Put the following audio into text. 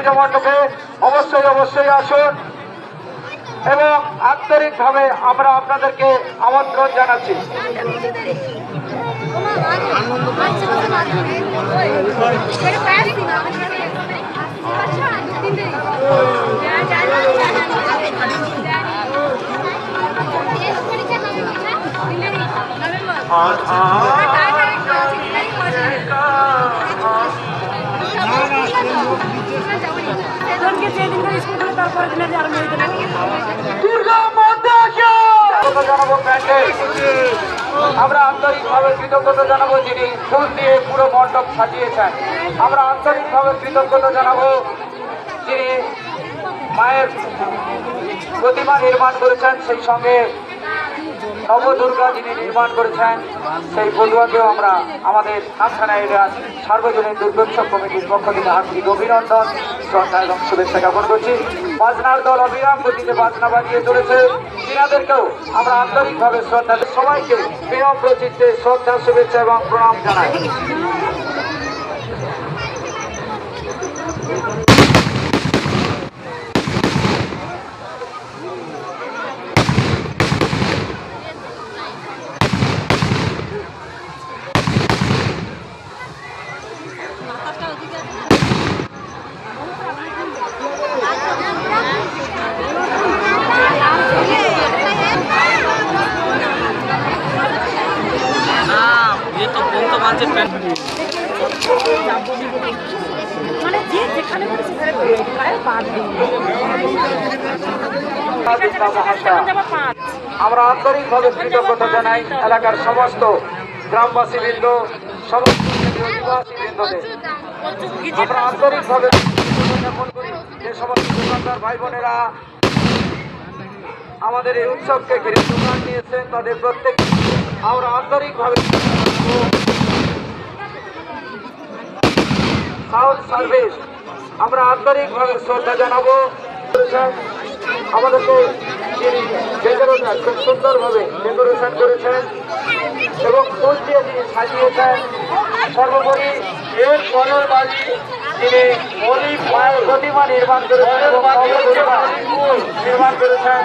পূজা মণ্ডপে অবশ্যই অবশ্যই আসুন এবং আন্তরিকভাবে আমরা আপনাদেরকে আমন্ত্রণ জানাচ্ছি। আমরা আন্তরিকভাবে কৃতজ্ঞতা জানাবো যিনি ফুল দিয়ে পুরো মণ্ডপ সাজিয়েছেন। আমরা আন্তরিকভাবে কৃতজ্ঞতা জানাবো যিনি মায়ের প্রতিমা নির্মাণ করেছেন, সেই সঙ্গে নবদুর্গা যিনি নির্মাণ করেছেন সেই পড়ুয়াকেও আমরা আমাদের নামখানা এরিয়ার সার্বজনীন দুর্গোৎসব কমিটির পক্ষ থেকে হার্দিক অভিনন্দন, শ্রদ্ধা এবং শুভেচ্ছা জ্ঞাপন করছি। বাজনার দল অবিরাম গতিতে বাজনা বাজিয়ে চলেছে, তিনাদেরকেও আমরা আন্তরিকভাবে শ্রদ্ধা, সবাইকে বিনম্র প্রচিত্তে শ্রদ্ধা শুভেচ্ছা এবং প্রণাম জানাই। আমরা আন্তরিকভাবে কৃতজ্ঞতা জানাই এলাকার সমস্ত গ্রামবাসী বৃন্দ, সমস্ত অধিবাসী বৃন্দদের আমরা আন্তরিকভাবে জ্ঞাপন করি। যে সমস্ত দোকানদার ভাই বোনেরা আমাদের এই উৎসবকে ঘিরে দোকান নিয়েছেন তাদের প্রত্যেক আমরা আন্তরিকভাবে সাউন্ড সার্ভিস আমরা আন্তরিকভাবে শ্রদ্ধা জানাবো। আমাদেরকে ডেকোরেশন খুব সুন্দরভাবে ডেকোরেশন করেছেন এবং ফুল দিয়ে তিনি সাজিয়েছেন। সর্বোপরি এর পরের বাড়ি তিনি অলিভ মায়ের প্রতিমা নির্মাণ করেছেন এবং নির্মাণ করেছেন।